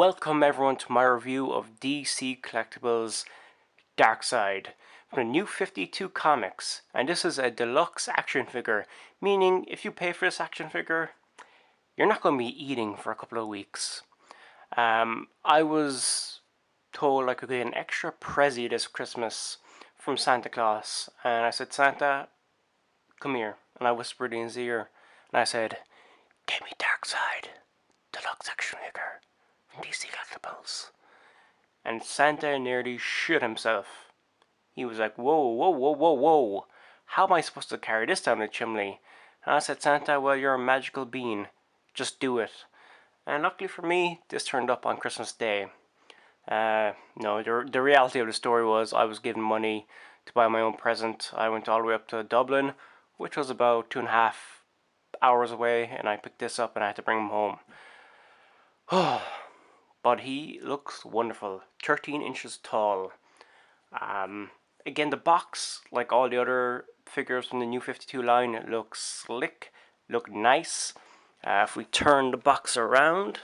Welcome everyone to my review of DC Collectibles Darkseid from the New 52 comics, and this is a deluxe action figure, meaning if you pay for this action figure, you're not going to be eating for a couple of weeks. I was told I could get an extra Prezi this Christmas from Santa Claus, and I said, Santa, come here, and I whispered in his ear, and I said, give me Darkseid, deluxe action figure. DC Collectibles. And Santa nearly shit himself. He was like, whoa, whoa, whoa, whoa, whoa. How am I supposed to carry this down the chimney? And I said, Santa, well, you're a magical being. Just do it. And luckily for me, this turned up on Christmas Day. No, the reality of the story was I was given money to buy my own present. I went all the way up to Dublin, which was about 2.5 hours away, and I picked this up and I had to bring him home. Oh. But he looks wonderful, 13 inches tall. Again, the box, like all the other figures from the New 52 line, it looks slick, look nice. If we turn the box around,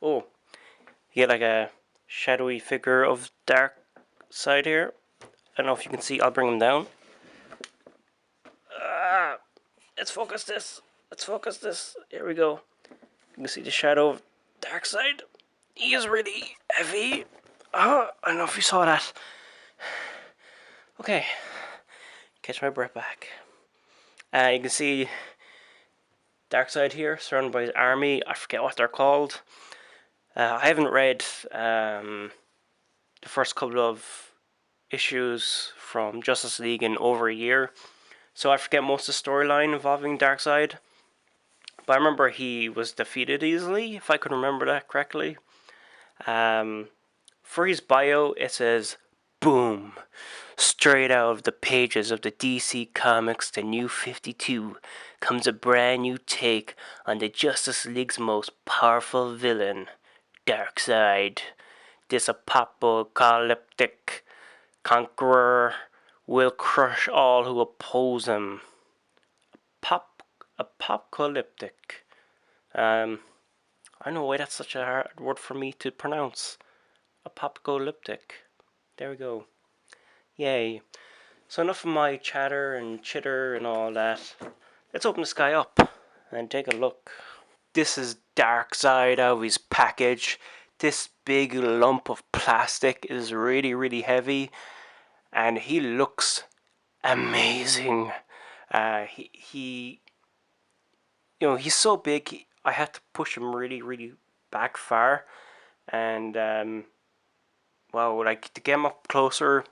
oh, you get like a shadowy figure of Darkseid here. I don't know if you can see, I'll bring him down. Let's focus this, here we go. You can see the shadow of Darkseid. He is really heavy. I don't know if you saw that. Okay, catch my breath back. You can see Darkseid here, surrounded by his army. I forget what they're called. I haven't read the first couple of issues from Justice League in over a year, so I forget most of the storyline involving Darkseid. But I remember he was defeated easily, if I can remember that correctly. For his bio, it says, boom, straight out of the pages of the DC Comics, the New 52, comes a brand new take on the Justice League's most powerful villain, Darkseid. This apocalyptic conqueror will crush all who oppose him. Apocalyptic. I don't know why that's such a hard word for me to pronounce. Apocalyptic. There we go. Yay. So enough of my chatter and chitter and all that. Let's open this guy up and take a look. This is Darkseid out of his package. This big lump of plastic is really, really heavy, and he looks amazing. He's so big, I had to push him really, really back far, and well, like, to get him up closer,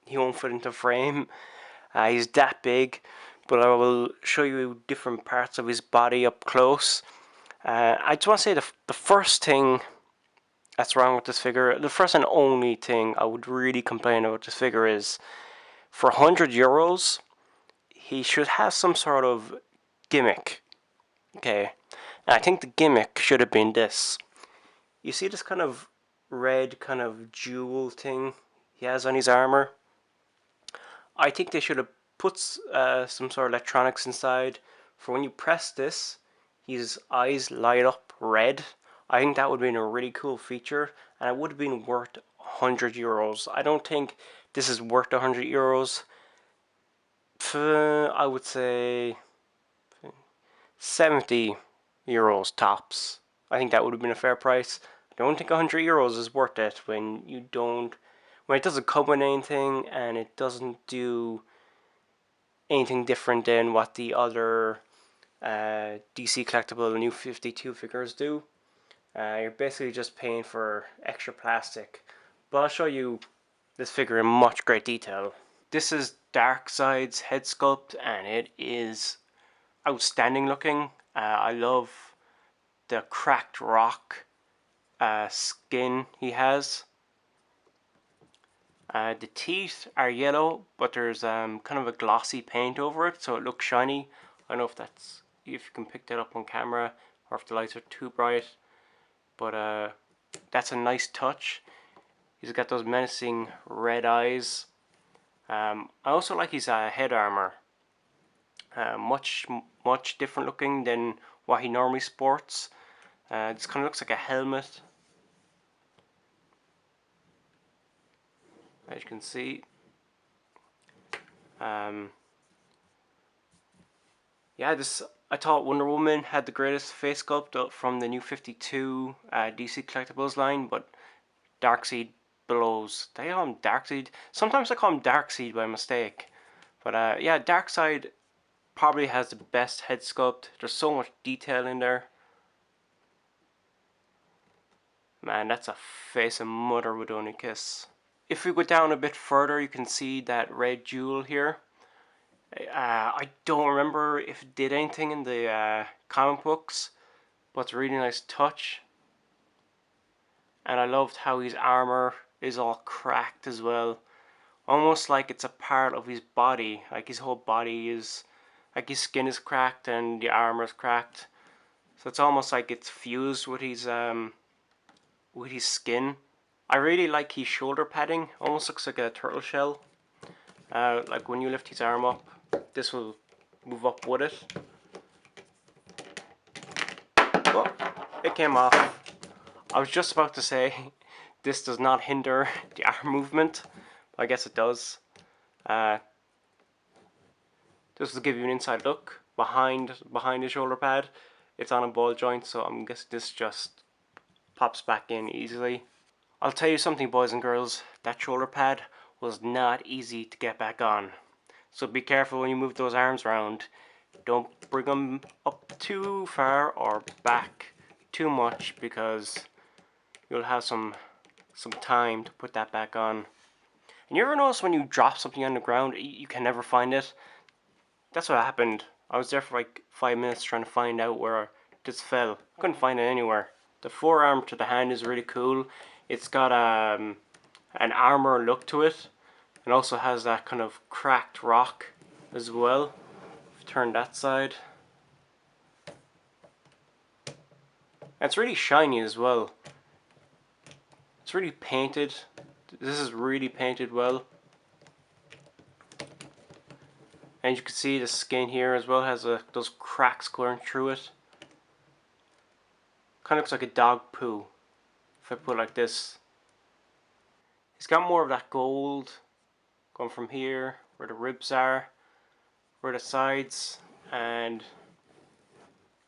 he won't fit into frame. He's that big, but I will show you different parts of his body up close. I just want to say the first thing that's wrong with this figure, the first and only thing I would really complain about this figure is, for €100, he should have some sort of gimmick. Okay, and I think the gimmick should have been this. You see this kind of red kind of jewel thing he has on his armor? I think they should have put some sort of electronics inside for when you press this, his eyes light up red. I think that would have been a really cool feature, and it would have been worth €100. I don't think this is worth €100. I would say €70 tops. I think that would have been a fair price. I don't think €100 is worth it when it doesn't come with anything and it doesn't do anything different than what the other DC Collectible New 52 figures do. You're basically just paying for extra plastic. But I'll show you this figure in much great detail. This is Darkseid's head sculpt, and it is outstanding looking. I love the cracked rock skin he has. The teeth are yellow, but there's kind of a glossy paint over it, so it looks shiny. I don't know if you can pick that up on camera, or if the lights are too bright, but that's a nice touch. He's got those menacing red eyes. I also like his head armor. Much different looking than what he normally sports. This kind of looks like a helmet, as you can see. Yeah, I thought Wonder Woman had the greatest face sculpt from the new 52 DC Collectibles line, but Darkseid blows. They call him Darkseid. Sometimes I call him Darkseid by mistake. But yeah, Darkseid probably has the best head sculpt. There's so much detail in there. Man, that's a face a mother would only kiss. If we go down a bit further, you can see that red jewel here. I don't remember if it did anything in the comic books, but it's a really nice touch. And I loved how his armor is all cracked as well. Almost like it's a part of his body. Like his whole body is, like his skin is cracked and the armor is cracked. So it's almost like it's fused with his skin. I really like his shoulder padding. Almost looks like a turtle shell. Like when you lift his arm up, this will move up with it. Oh, it came off. I was just about to say this does not hinder the arm movement. I guess it does. This will give you an inside look behind the shoulder pad. It's on a ball joint, so I'm guessing this just pops back in easily. I'll tell you something, boys and girls, that shoulder pad was not easy to get back on. So be careful when you move those arms around. Don't bring them up too far or back too much, because you'll have some time to put that back on. And you ever notice when you drop something on the ground, you can never find it? That's what happened. I was there for like 5 minutes trying to find out where this fell. I couldn't find it anywhere. The forearm to the hand is really cool. It's got an armor look to it, and also has that kind of cracked rock as well. Turn that side. And it's really shiny as well. It's really painted. This is really painted well. And you can see the skin here as well has those cracks going through it. Kind of looks like a dog poo, if I put it like this. It's got more of that gold going from here, where the ribs are, where the sides, and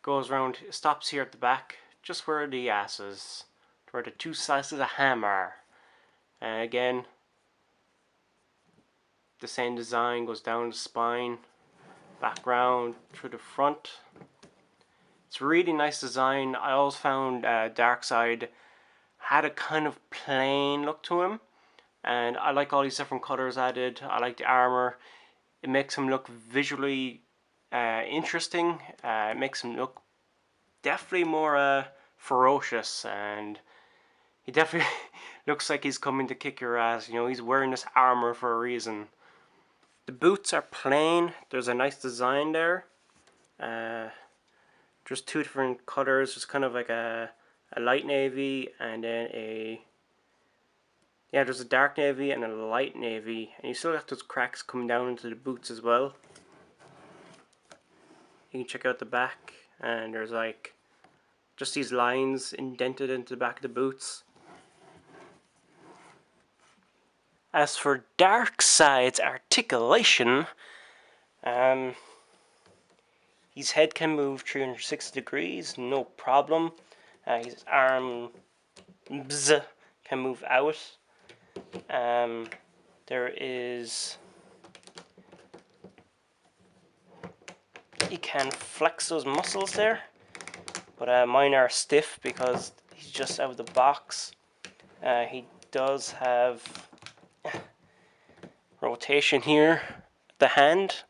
goes around, it stops here at the back, just where the ass is, where the two slices of ham are. And again, the same design goes down the spine, back round through the front. It's a really nice design. I always found Darkseid had a kind of plain look to him, and I like all these different colors added. I like the armor. It makes him look visually interesting. It makes him look definitely more ferocious, and he definitely looks like he's coming to kick your ass. You know, he's wearing this armor for a reason. The boots are plain. There's a nice design there. Just two different colors. There's kind of like a light navy, and then there's a dark navy and a light navy, and you still have those cracks coming down into the boots as well. You can check out the back, and there's like just these lines indented into the back of the boots. As for Darkseid's articulation, his head can move 360 degrees, no problem. His arms can move out. He can flex those muscles there, but mine are stiff because he's just out of the box. He does have rotation here at the hand.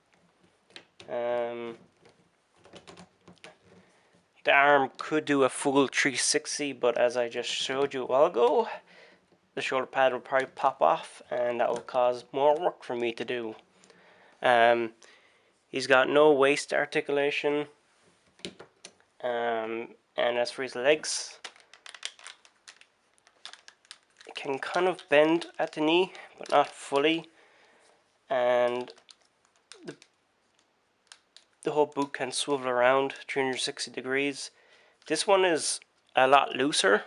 The arm could do a full 360, but as I just showed you a while ago, the shoulder pad will probably pop off, and that will cause more work for me to do. He's got no waist articulation, and as for his legs, it can kind of bend at the knee, but not fully, and the whole boot can swivel around 360 degrees. This one is a lot looser,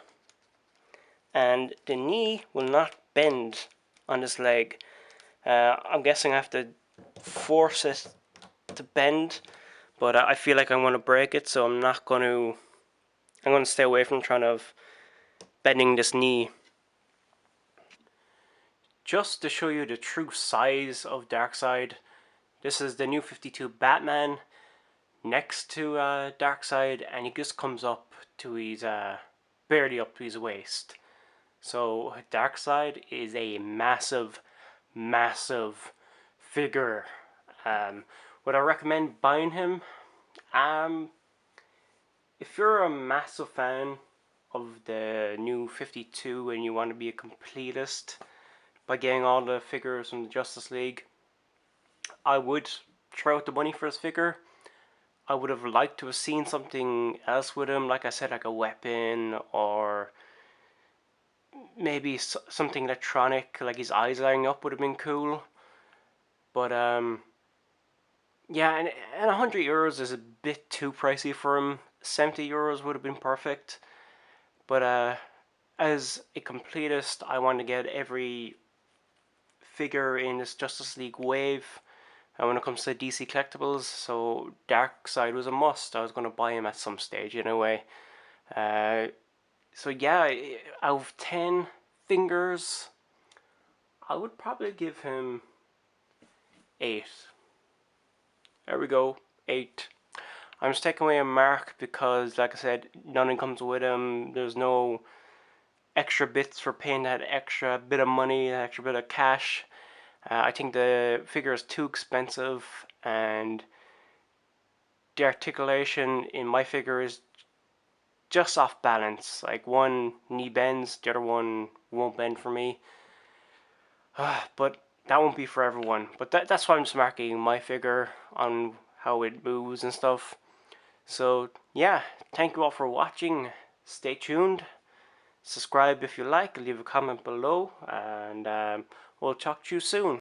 and the knee will not bend on this leg. I'm guessing I have to force it to bend, but I feel like I'm going to break it, so I'm not going to. I'm going to stay away from trying to bending this knee. Just to show you the true size of Darkseid, this is the new 52 Batman next to Darkseid, and he just comes up to his barely up to his waist. So Darkseid is a massive, massive figure. Would I recommend buying him? Um, if you're a massive fan of the new 52 and you want to be a completist by getting all the figures from the Justice League, I would throw out the money for his figure. I would have liked to have seen something else with him, like I said, like a weapon or maybe something electronic, like his eyes lighting up would have been cool. But yeah, and €100 is a bit too pricey for him. €70 would have been perfect. But as a completist, I want to get every figure in this Justice League wave. When it comes to DC collectibles, so Darkseid was a must. I was going to buy him at some stage anyway. So yeah, out of 10 fingers, I would probably give him 8. There we go, 8. I'm just taking away a mark because, like I said, nothing comes with him. There's no extra bits for paying that extra bit of money, that extra bit of cash. I think the figure is too expensive, and the articulation in my figure is just off balance. Like one knee bends, the other one won't bend for me. But that won't be for everyone. But that's why I'm just marking my figure on how it moves and stuff. So yeah, thank you all for watching. Stay tuned. Subscribe if you like. Leave a comment below, and we'll talk to you soon.